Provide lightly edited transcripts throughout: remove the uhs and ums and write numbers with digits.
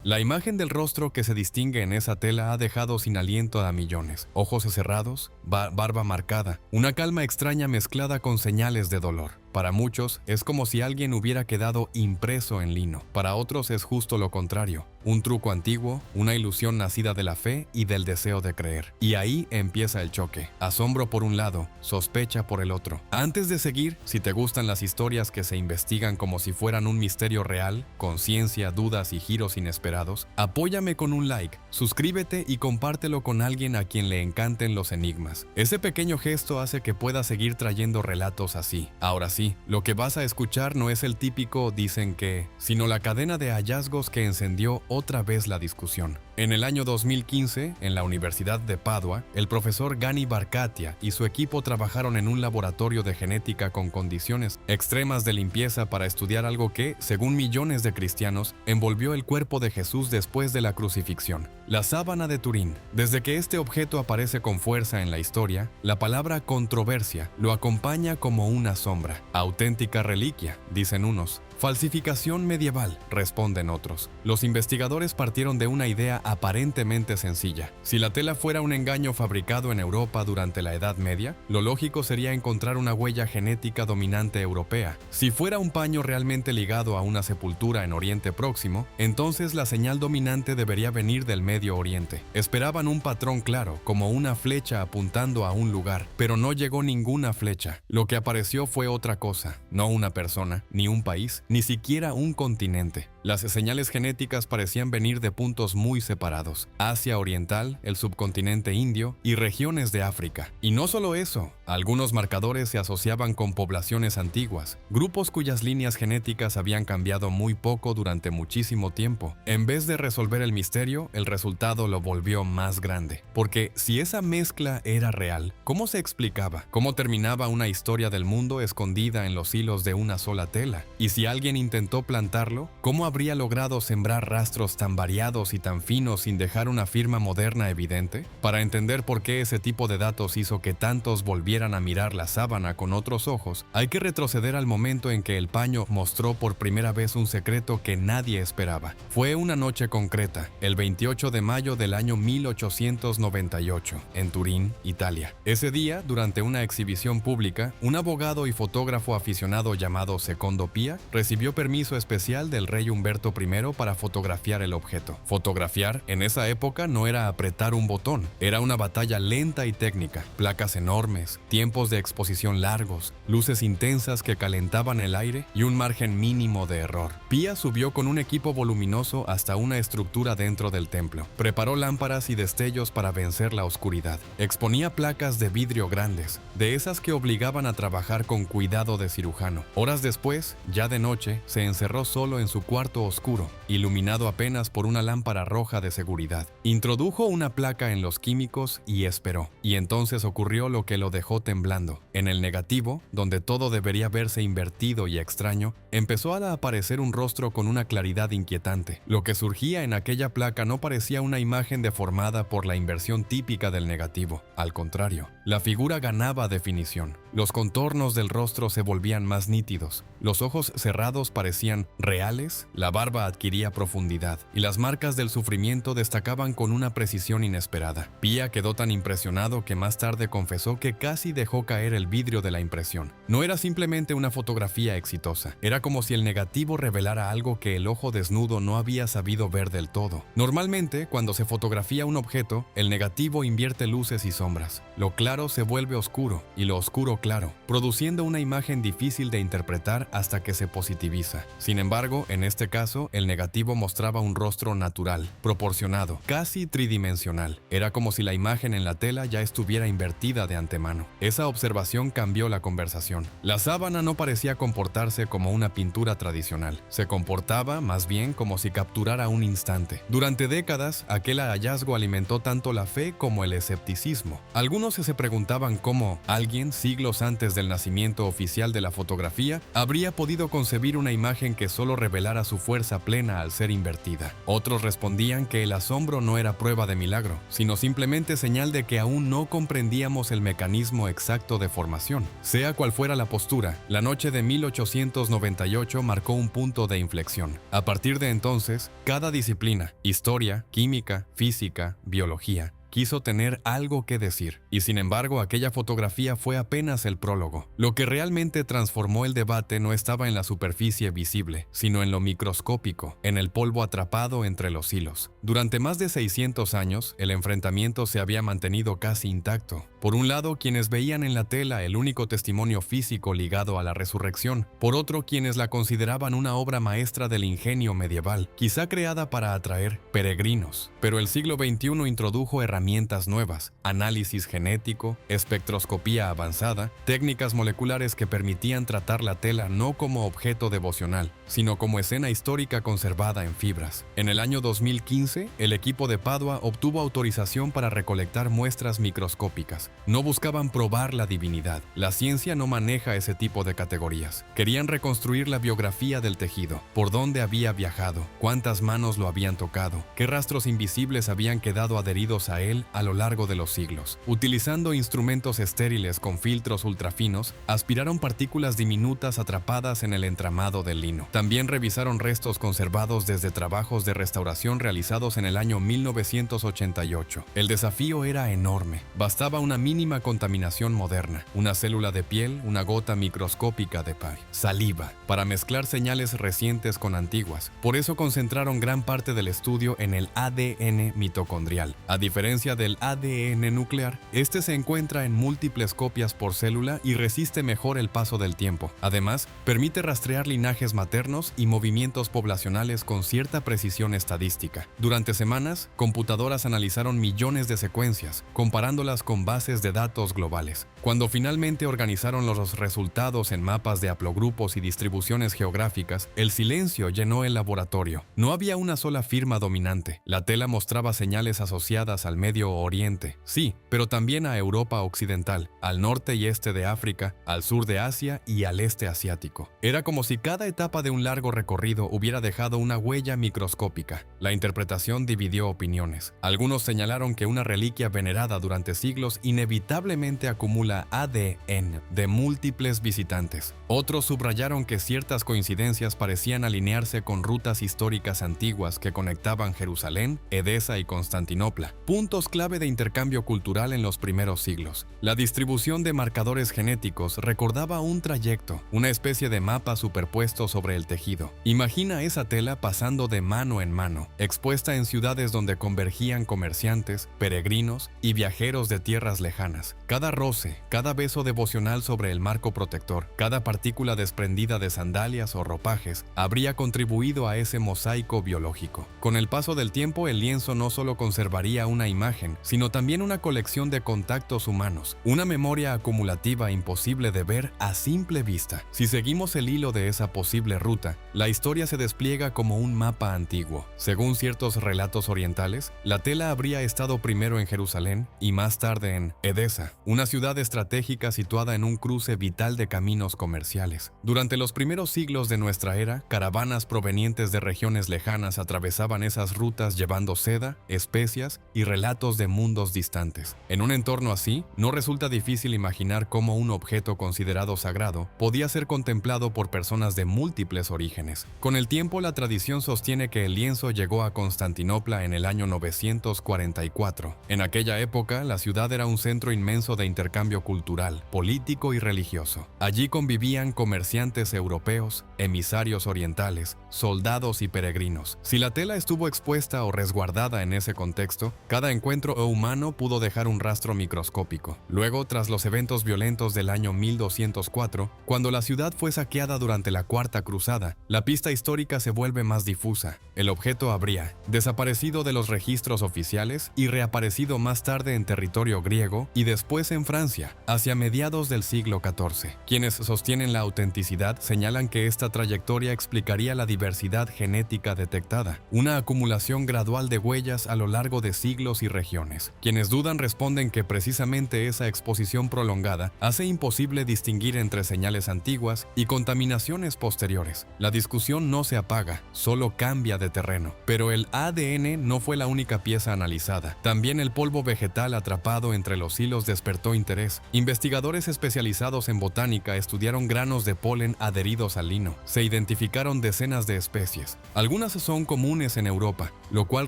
La imagen del rostro que se distingue en esa tela ha dejado sin aliento a millones. Ojos cerrados, barba marcada, una calma extraña mezclada con señales de dolor. Para muchos es como si alguien hubiera quedado impreso en lino. Para otros es justo lo contrario, un truco antiguo, una ilusión nacida de la fe y del deseo de creer. Y ahí empieza el choque. Asombro por un lado, sospecha por el otro. Antes de seguir, si te gustan las historias que se investigan como si fueran un misterio real, con ciencia, dudas y giros inesperados, apóyame con un like, suscríbete y compártelo con alguien a quien le encanten los enigmas. Ese pequeño gesto hace que pueda seguir trayendo relatos así. Ahora sí, lo que vas a escuchar no es el típico dicen que, sino la cadena de hallazgos que encendió otra vez la discusión. En el año 2015, en la Universidad de Padua, el profesor Gani Barkatia y su equipo trabajaron en un laboratorio de genética con condiciones extremas de limpieza para estudiar algo que, según millones de cristianos, envolvió el cuerpo de Jesús después de la crucifixión: la sábana de Turín. Desde que este objeto aparece con fuerza en la historia, la palabra controversia lo acompaña como una sombra. Auténtica reliquia, dicen unos. Falsificación medieval, responden otros. Los investigadores partieron de una idea aparentemente sencilla. Si la tela fuera un engaño fabricado en Europa durante la Edad Media, lo lógico sería encontrar una huella genética dominante europea. Si fuera un paño realmente ligado a una sepultura en Oriente Próximo, entonces la señal dominante debería venir del Medio Oriente. Esperaban un patrón claro, como una flecha apuntando a un lugar, pero no llegó ninguna flecha. Lo que apareció fue otra cosa, no una persona, ni un país, ni siquiera un continente. Las señales genéticas parecían venir de puntos muy separados: Asia Oriental, el subcontinente indio y regiones de África. Y no solo eso, algunos marcadores se asociaban con poblaciones antiguas, grupos cuyas líneas genéticas habían cambiado muy poco durante muchísimo tiempo. En vez de resolver el misterio, el resultado lo volvió más grande. Porque si esa mezcla era real, ¿cómo se explicaba? ¿Cómo terminaba una historia del mundo escondida en los hilos de una sola tela? Y si alguien intentó plantarlo, ¿cómo habría logrado sembrar rastros tan variados y tan finos sin dejar una firma moderna evidente? Para entender por qué ese tipo de datos hizo que tantos volvieran a mirar la sábana con otros ojos, hay que retroceder al momento en que el paño mostró por primera vez un secreto que nadie esperaba. Fue una noche concreta, el 28 de mayo del año 1898, en Turín, Italia. Ese día, durante una exhibición pública, un abogado y fotógrafo aficionado llamado Secondo Pia recibió permiso especial del rey Humberto I para fotografiar el objeto. Fotografiar en esa época no era apretar un botón, era una batalla lenta y técnica. Placas enormes, tiempos de exposición largos, luces intensas que calentaban el aire y un margen mínimo de error. Pia subió con un equipo voluminoso hasta una estructura dentro del templo. Preparó lámparas y destellos para vencer la oscuridad. Exponía placas de vidrio grandes, de esas que obligaban a trabajar con cuidado de cirujano. Horas después, ya de noche, se encerró solo en su cuarto oscuro, iluminado apenas por una lámpara roja de seguridad. Introdujo una placa en los químicos y esperó. Y entonces ocurrió lo que lo dejó temblando. En el negativo, donde todo debería verse invertido y extraño, empezó a aparecer un rostro con una claridad inquietante. Lo que surgía en aquella placa no parecía una imagen deformada por la inversión típica del negativo. Al contrario, la figura ganaba definición. Los contornos del rostro se volvían más nítidos. Los ojos cerrados parecían reales, la barba adquiría profundidad y las marcas del sufrimiento destacaban con una precisión inesperada. Pia quedó tan impresionado que más tarde confesó que casi dejó caer el vidrio de la impresión. No era simplemente una fotografía exitosa, era como si el negativo revelara algo que el ojo desnudo no había sabido ver del todo. Normalmente, cuando se fotografía un objeto, el negativo invierte luces y sombras. Lo claro se vuelve oscuro y lo oscuro claro, produciendo una imagen difícil de interpretar hasta que se positiviza. Sin embargo, en este caso, el negativo mostraba un rostro natural, proporcionado, casi tridimensional. Era como si la imagen en la tela ya estuviera invertida de antemano. Esa observación cambió la conversación. La sábana no parecía comportarse como una pintura tradicional. Se comportaba, más bien, como si capturara un instante. Durante décadas, aquel hallazgo alimentó tanto la fe como el escepticismo. Algunos se preguntaban cómo alguien, siglos antes del nacimiento oficial de la fotografía, habría podido concebir una imagen que solo revelara su fuerza plena al ser invertida. Otros respondían que el asombro no era prueba de milagro, sino simplemente señal de que aún no comprendíamos el mecanismo exacto de formación. Sea cual fuera la postura, la noche de 1898 marcó un punto de inflexión. A partir de entonces, cada disciplina, historia, química, física, biología, quiso tener algo que decir, y sin embargo aquella fotografía fue apenas el prólogo. Lo que realmente transformó el debate no estaba en la superficie visible, sino en lo microscópico, en el polvo atrapado entre los hilos. Durante más de 600 años, el enfrentamiento se había mantenido casi intacto. Por un lado, quienes veían en la tela el único testimonio físico ligado a la resurrección, por otro, quienes la consideraban una obra maestra del ingenio medieval, quizá creada para atraer peregrinos. Pero el siglo XXI introdujo herramientas nuevas, análisis genético, espectroscopía avanzada, técnicas moleculares que permitían tratar la tela no como objeto devocional, sino como escena histórica conservada en fibras. En el año 2015, el equipo de Padua obtuvo autorización para recolectar muestras microscópicas. No buscaban probar la divinidad. La ciencia no maneja ese tipo de categorías. Querían reconstruir la biografía del tejido, por dónde había viajado, cuántas manos lo habían tocado, qué rastros invisibles habían quedado adheridos a él a lo largo de los siglos. Utilizando instrumentos estériles con filtros ultrafinos, aspiraron partículas diminutas atrapadas en el entramado del lino. También revisaron restos conservados desde trabajos de restauración realizados en el año 1988. El desafío era enorme. Bastaba una mínima contaminación moderna, una célula de piel, una gota microscópica de saliva, para mezclar señales recientes con antiguas. Por eso concentraron gran parte del estudio en el ADN mitocondrial. A diferencia del ADN nuclear, este se encuentra en múltiples copias por célula y resiste mejor el paso del tiempo. Además, permite rastrear linajes maternos y movimientos poblacionales con cierta precisión estadística. Durante semanas, computadoras analizaron millones de secuencias, comparándolas con bases de datos globales. Cuando finalmente organizaron los resultados en mapas de haplogrupos y distribuciones geográficas, el silencio llenó el laboratorio. No había una sola firma dominante. La tela mostraba señales asociadas al Medio Oriente, sí, pero también a Europa Occidental, al norte y este de África, al sur de Asia y al este asiático. Era como si cada etapa de un largo recorrido hubiera dejado una huella microscópica. La interpretación dividió opiniones. Algunos señalaron que una reliquia venerada durante siglos inevitablemente acumula ADN de múltiples visitantes. Otros subrayaron que ciertas coincidencias parecían alinearse con rutas históricas antiguas que conectaban Jerusalén, Edesa y Constantinopla, puntos clave de intercambio cultural en los primeros siglos. La distribución de marcadores genéticos recordaba un trayecto, una especie de mapa superpuesto sobre el tejido. Imagina esa tela pasando de mano en mano, expuesta en ciudades donde convergían comerciantes, peregrinos y viajeros de tierras lejanas. Cada roce, cada beso devocional sobre el marco protector, cada partícula desprendida de sandalias o ropajes, habría contribuido a ese mosaico biológico. Con el paso del tiempo, el lienzo no solo conservaría una imagen, sino también una colección de contactos humanos, una memoria acumulativa imposible de ver a simple vista. Si seguimos el hilo de esa posible ruta, la historia se despliega como un mapa antiguo. Según ciertos relatos orientales, la tela habría estado primero en Jerusalén y más tarde en Edesa, una ciudad estratégica situada en un cruce vital de caminos comerciales. Durante los primeros siglos de nuestra era, caravanas provenientes de regiones lejanas atravesaban esas rutas llevando seda, especias y relatos de mundos distantes. En un entorno así, no resulta difícil imaginar cómo un objeto considerado sagrado podía ser contemplado por personas de múltiples orígenes. Con el tiempo, la tradición sostiene que el lienzo llegó a Constantinopla en el año 944. En aquella época, la ciudad era un centro inmenso de intercambio cultural, político y religioso. Allí convivían comerciantes europeos, emisarios orientales, soldados y peregrinos. Si la tela estuvo expuesta o resguardada en ese contexto, cada encuentro humano pudo dejar un rastro microscópico. Luego, tras los eventos violentos del año 1204, cuando la ciudad fue saqueada durante la Cuarta Cruzada, la pista histórica se vuelve más difusa. El objeto habría desaparecido de los registros oficiales y reaparecido más tarde en territorio griego y después en Francia. hacia mediados del siglo XIV. Quienes sostienen la autenticidad señalan que esta trayectoria explicaría la diversidad genética detectada, una acumulación gradual de huellas a lo largo de siglos y regiones. Quienes dudan responden que precisamente esa exposición prolongada hace imposible distinguir entre señales antiguas y contaminaciones posteriores. La discusión no se apaga, solo cambia de terreno. Pero el ADN no fue la única pieza analizada. También el polvo vegetal atrapado entre los hilos despertó interés. Investigadores especializados en botánica estudiaron granos de polen adheridos al lino. Se identificaron decenas de especies. Algunas son comunes en Europa, lo cual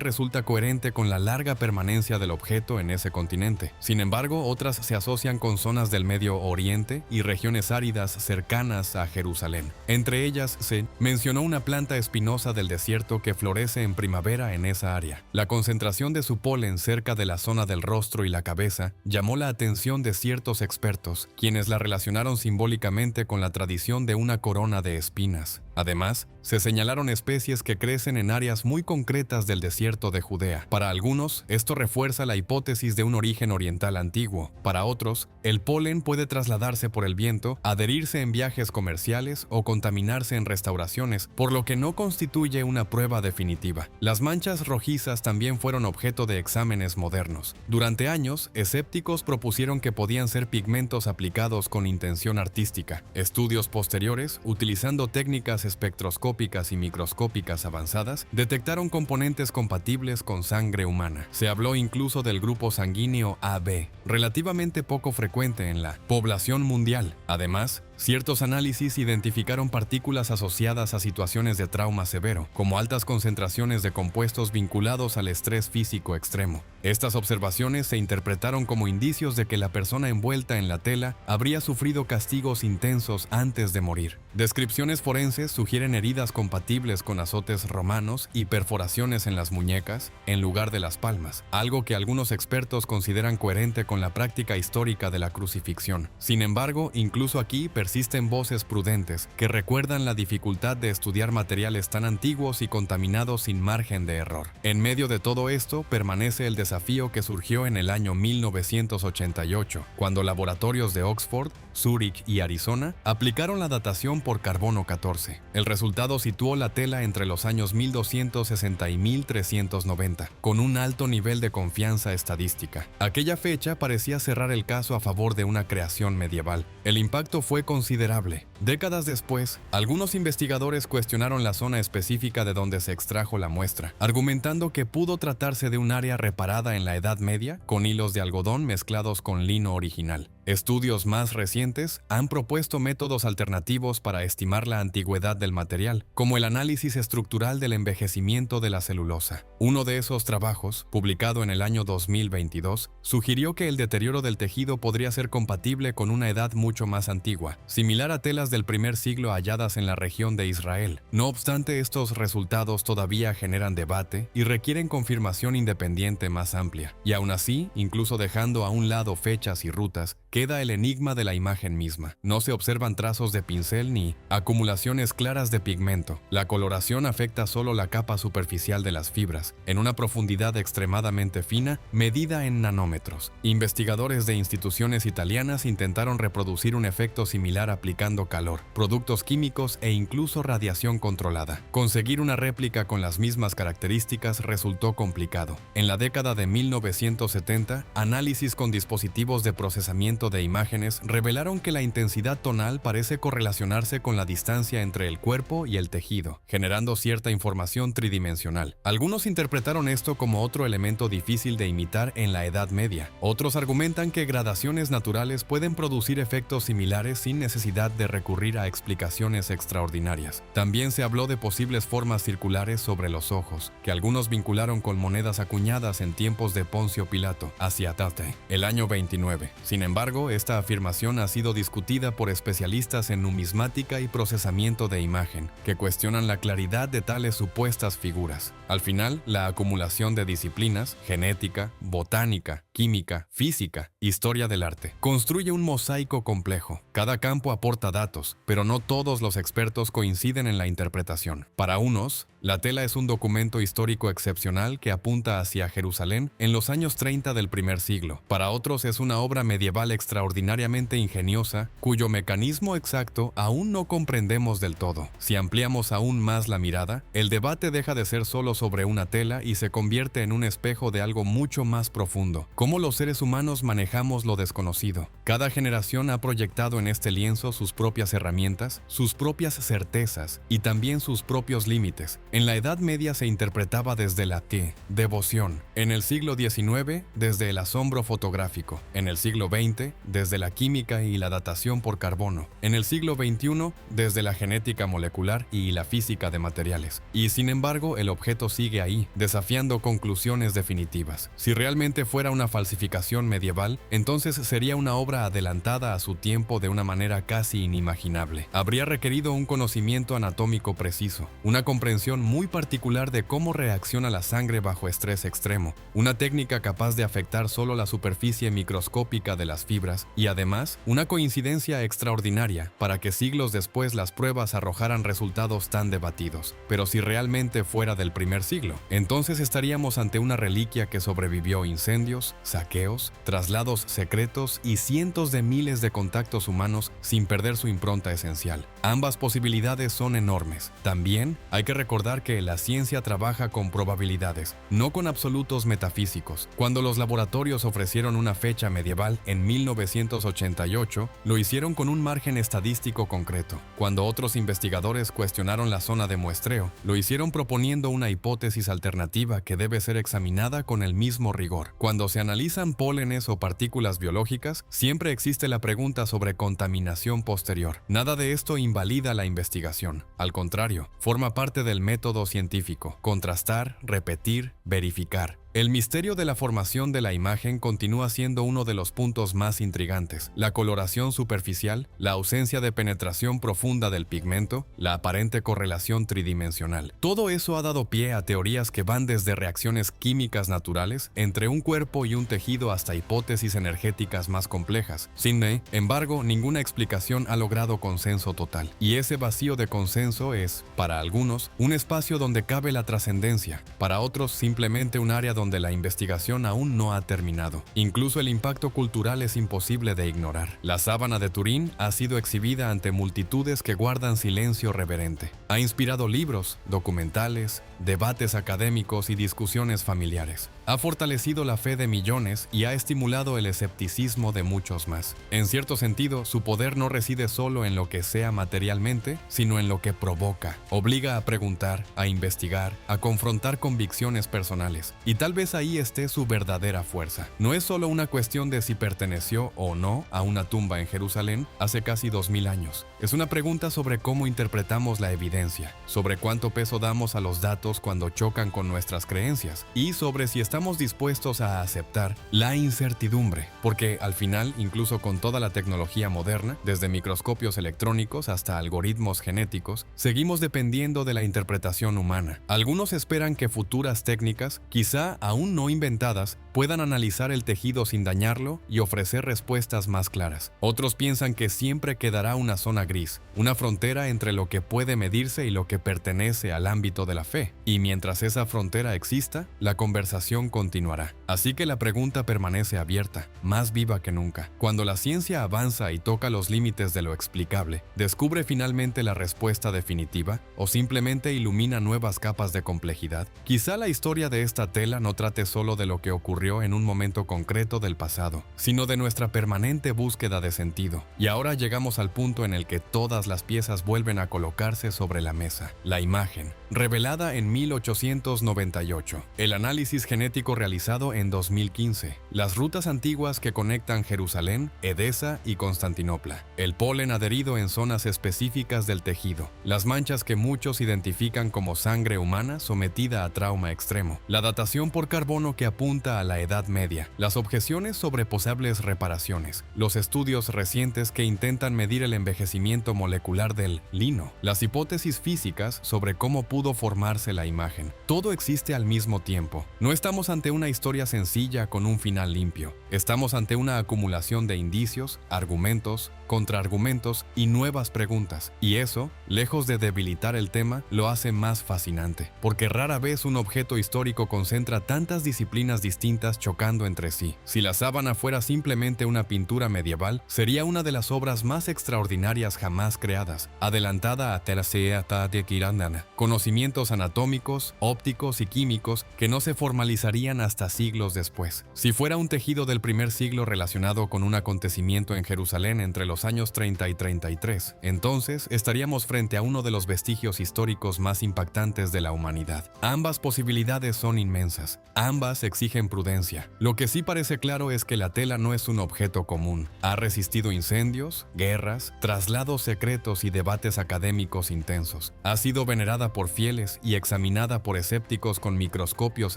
resulta coherente con la larga permanencia del objeto en ese continente. Sin embargo, otras se asocian con zonas del Medio Oriente y regiones áridas cercanas a Jerusalén. Entre ellas se mencionó una planta espinosa del desierto que florece en primavera en esa área. La concentración de su polen cerca de la zona del rostro y la cabeza llamó la atención de ciertos expertos, quienes la relacionaron simbólicamente con la tradición de una corona de espinas. Además, se señalaron especies que crecen en áreas muy concretas del desierto de Judea. Para algunos, esto refuerza la hipótesis de un origen oriental antiguo. Para otros, el polen puede trasladarse por el viento, adherirse en viajes comerciales o contaminarse en restauraciones, por lo que no constituye una prueba definitiva. Las manchas rojizas también fueron objeto de exámenes modernos. Durante años, escépticos propusieron que podían ser pigmentos aplicados con intención artística. Estudios posteriores, utilizando técnicas espectroscópicas y microscópicas avanzadas, detectaron componentes compatibles con sangre humana. Se habló incluso del grupo sanguíneo AB, relativamente poco frecuente en la población mundial. Además, ciertos análisis identificaron partículas asociadas a situaciones de trauma severo, como altas concentraciones de compuestos vinculados al estrés físico extremo. Estas observaciones se interpretaron como indicios de que la persona envuelta en la tela habría sufrido castigos intensos antes de morir. Descripciones forenses sugieren heridas compatibles con azotes romanos y perforaciones en las muñecas en lugar de las palmas, algo que algunos expertos consideran coherente con la práctica histórica de la crucifixión. Sin embargo, incluso aquí persisten voces prudentes que recuerdan la dificultad de estudiar materiales tan antiguos y contaminados sin margen de error. En medio de todo esto permanece el desafío que surgió en el año 1988, cuando laboratorios de Oxford, Zúrich y Arizona aplicaron la datación por carbono 14. El resultado situó la tela entre los años 1260 y 1390, con un alto nivel de confianza estadística. Aquella fecha parecía cerrar el caso a favor de una creación medieval. El impacto fue considerable. Décadas después, algunos investigadores cuestionaron la zona específica de donde se extrajo la muestra, argumentando que pudo tratarse de un área reparada en la Edad Media con hilos de algodón mezclados con lino original. Estudios más recientes han propuesto métodos alternativos para estimar la antigüedad del material, como el análisis estructural del envejecimiento de la celulosa. Uno de esos trabajos, publicado en el año 2022, sugirió que el deterioro del tejido podría ser compatible con una edad mucho más antigua, similar a telas del primer siglo halladas en la región de Israel. No obstante, estos resultados todavía generan debate y requieren confirmación independiente más amplia. Y aún así, incluso dejando a un lado fechas y rutas, queda el enigma de la imagen misma. No se observan trazos de pincel ni acumulaciones claras de pigmento. La coloración afecta solo la capa superficial de las fibras, en una profundidad extremadamente fina, medida en nanómetros. Investigadores de instituciones italianas intentaron reproducir un efecto similar aplicando calor, productos químicos e incluso radiación controlada. Conseguir una réplica con las mismas características resultó complicado. En la década de 1970, análisis con dispositivos de procesamiento de imágenes revelaron que la intensidad tonal parece correlacionarse con la distancia entre el cuerpo y el tejido, generando cierta información tridimensional. Algunos interpretaron esto como otro elemento difícil de imitar en la Edad Media. Otros argumentan que gradaciones naturales pueden producir efectos similares sin necesidad de recurrir a explicaciones extraordinarias. También se habló de posibles formas circulares sobre los ojos, que algunos vincularon con monedas acuñadas en tiempos de Poncio Pilato, hacia Tate, el año 29. Sin embargo, esta afirmación ha sido discutida por especialistas en numismática y procesamiento de imagen, que cuestionan la claridad de tales supuestas figuras. Al final, la acumulación de disciplinas, genética, botánica, química, física, historia del arte, construye un mosaico complejo. Cada campo aporta datos, pero no todos los expertos coinciden en la interpretación. Para unos, la tela es un documento histórico excepcional que apunta hacia Jerusalén en los años 30 del primer siglo. Para otros es una obra medieval extraordinariamente ingeniosa, cuyo mecanismo exacto aún no comprendemos del todo. Si ampliamos aún más la mirada, el debate deja de ser solo sobre una tela y se convierte en un espejo de algo mucho más profundo: cómo los seres humanos manejamos lo desconocido. Cada generación ha proyectado en este lienzo sus propias herramientas, sus propias certezas y también sus propios límites. En la Edad Media se interpretaba desde la devoción. En el siglo XIX, desde el asombro fotográfico. En el siglo XX, desde la química y la datación por carbono. En el siglo XXI, desde la genética molecular y la física de materiales. Y sin embargo, el objeto sigue ahí, desafiando conclusiones definitivas. Si realmente fuera una falsificación medieval, entonces sería una obra adelantada a su tiempo de una manera casi inimaginable. Habría requerido un conocimiento anatómico preciso, una comprensión muy particular de cómo reacciona la sangre bajo estrés extremo, una técnica capaz de afectar solo la superficie microscópica de las fibras y además una coincidencia extraordinaria para que siglos después las pruebas arrojaran resultados tan debatidos. Pero si realmente fuera del primer siglo, entonces estaríamos ante una reliquia que sobrevivió incendios, saqueos, traslados secretos y cientos de miles de contactos humanos sin perder su impronta esencial. Ambas posibilidades son enormes. También hay que recordar que la ciencia trabaja con probabilidades, no con absolutos metafísicos. Cuando los laboratorios ofrecieron una fecha medieval en 1988, lo hicieron con un margen estadístico concreto. Cuando otros investigadores cuestionaron la zona de muestreo, lo hicieron proponiendo una hipótesis alternativa que debe ser examinada con el mismo rigor. Cuando se analizan pólenes o partículas biológicas, siempre existe la pregunta sobre contaminación posterior. Nada de esto invalida la investigación. Al contrario, forma parte del método científico: contrastar, repetir, verificar. El misterio de la formación de la imagen continúa siendo uno de los puntos más intrigantes. La coloración superficial, la ausencia de penetración profunda del pigmento, la aparente correlación tridimensional. Todo eso ha dado pie a teorías que van desde reacciones químicas naturales entre un cuerpo y un tejido hasta hipótesis energéticas más complejas. Sin embargo, ninguna explicación ha logrado consenso total. Y ese vacío de consenso es, para algunos, un espacio donde cabe la trascendencia, para otros simplemente un área donde la investigación aún no ha terminado. Incluso el impacto cultural es imposible de ignorar. La sábana de Turín ha sido exhibida ante multitudes que guardan silencio reverente. Ha inspirado libros, documentales, debates académicos y discusiones familiares. Ha fortalecido la fe de millones y ha estimulado el escepticismo de muchos más. En cierto sentido, su poder no reside solo en lo que sea materialmente, sino en lo que provoca. Obliga a preguntar, a investigar, a confrontar convicciones personales. Y tal vez ahí esté su verdadera fuerza. No es solo una cuestión de si perteneció o no a una tumba en Jerusalén hace casi 2000 años. Es una pregunta sobre cómo interpretamos la evidencia, sobre cuánto peso damos a los datos cuando chocan con nuestras creencias y sobre si estamos dispuestos a aceptar la incertidumbre, porque al final, incluso con toda la tecnología moderna, desde microscopios electrónicos hasta algoritmos genéticos, seguimos dependiendo de la interpretación humana. Algunos esperan que futuras técnicas, quizá aún no inventadas, puedan analizar el tejido sin dañarlo y ofrecer respuestas más claras. Otros piensan que siempre quedará una zona gris, una frontera entre lo que puede medirse y lo que pertenece al ámbito de la fe. Y mientras esa frontera exista, la conversación continuará. Así que la pregunta permanece abierta, más viva que nunca. Cuando la ciencia avanza y toca los límites de lo explicable, ¿descubre finalmente la respuesta definitiva o simplemente ilumina nuevas capas de complejidad? Quizá la historia de esta tela no trate solo de lo que ocurrió en un momento concreto del pasado, sino de nuestra permanente búsqueda de sentido. Y ahora llegamos al punto en el que todas las piezas vuelven a colocarse sobre la mesa. La imagen, revelada en 1898. El análisis genético realizado en 2015. Las rutas antiguas que conectan Jerusalén, Edesa y Constantinopla. El polen adherido en zonas específicas del tejido. Las manchas que muchos identifican como sangre humana sometida a trauma extremo. La datación por carbono que apunta a la Edad Media. Las objeciones sobre posibles reparaciones. Los estudios recientes que intentan medir el envejecimiento molecular del lino. Las hipótesis físicas sobre cómo pudo formarse la la imagen. Todo existe al mismo tiempo. No estamos ante una historia sencilla con un final limpio. Estamos ante una acumulación de indicios, argumentos, contraargumentos y nuevas preguntas. Y eso, lejos de debilitar el tema, lo hace más fascinante, porque rara vez un objeto histórico concentra tantas disciplinas distintas chocando entre sí. Si la sábana fuera simplemente una pintura medieval, sería una de las obras más extraordinarias jamás creadas, adelantada a Terceata de Kirandana, conocimientos anatómicos, ópticos y químicos que no se formalizarían hasta siglos después. Si fuera un tejido del primer siglo relacionado con un acontecimiento en Jerusalén entre los años 30 y 33, entonces estaríamos frente a uno de los vestigios históricos más impactantes de la humanidad. Ambas posibilidades son inmensas, ambas exigen prudencia. Lo que sí parece claro es que la tela no es un objeto común. Ha resistido incendios, guerras, traslados secretos y debates académicos intensos. Ha sido venerada por fieles y examinada por escépticos con microscopios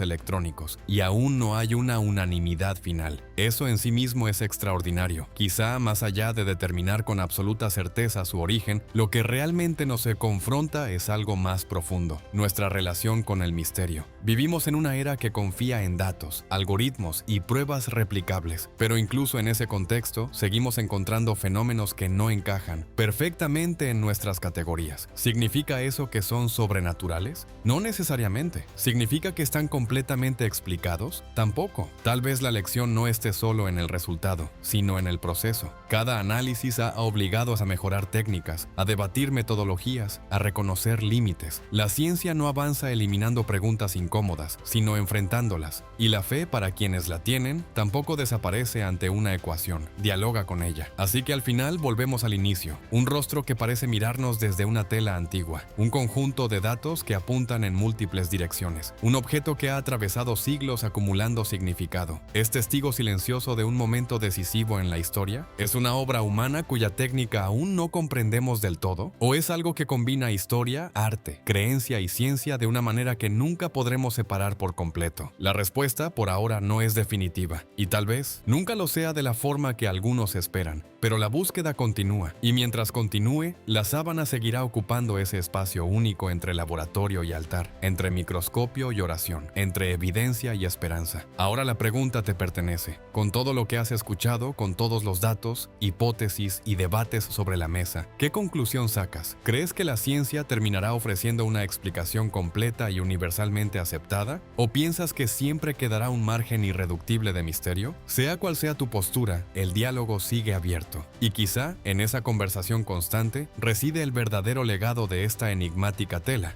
electrónicos, y aún no hay una unanimidad final. Eso en sí mismo es extraordinario. Quizá más allá de determinar con absoluta certeza su origen, lo que realmente nos confronta es algo más profundo: nuestra relación con el misterio. Vivimos en una era que confía en datos, algoritmos y pruebas replicables, pero incluso en ese contexto seguimos encontrando fenómenos que no encajan perfectamente en nuestras categorías. ¿Significa eso que son sobrenaturales? No necesariamente. ¿Significa que están completamente explicados? Tampoco. Tal vez la lección no esté solo en el resultado, sino en el proceso. Cada análisis ha obligado a mejorar técnicas, a debatir metodologías, a reconocer límites. La ciencia no avanza eliminando preguntas incómodas, sino enfrentándolas. Y la fe, para quienes la tienen, tampoco desaparece ante una ecuación. Dialoga con ella. Así que al final volvemos al inicio. Un rostro que parece mirarnos desde una tela antigua. Un conjunto de datos que apuntan en múltiples direcciones. Un objeto que ha atravesado siglos acumulando significado. ¿Es testigo silencioso de un momento decisivo en la historia? ¿Es una obra humana cuya técnica aún no comprendemos del todo? ¿O es algo que combina historia, arte, creencia y ciencia de una manera que nunca podremos separar por completo? La respuesta por ahora no es definitiva, y tal vez nunca lo sea de la forma que algunos esperan, pero la búsqueda continúa, y mientras continúe, la sábana seguirá ocupando ese espacio único entre laboratorio y altar, entre microscopio y oración, entre evidencia y esperanza. Ahora la pregunta te pertenece. Con todo lo que has escuchado, con todos los datos, hipótesis y debates sobre la mesa, ¿qué conclusión sacas? ¿Crees que la ciencia terminará ofreciendo una explicación completa y universalmente aceptada? ¿O piensas que siempre quedará un margen irreductible de misterio? Sea cual sea tu postura, el diálogo sigue abierto. Y quizá, en esa conversación constante, reside el verdadero legado de esta enigmática tela.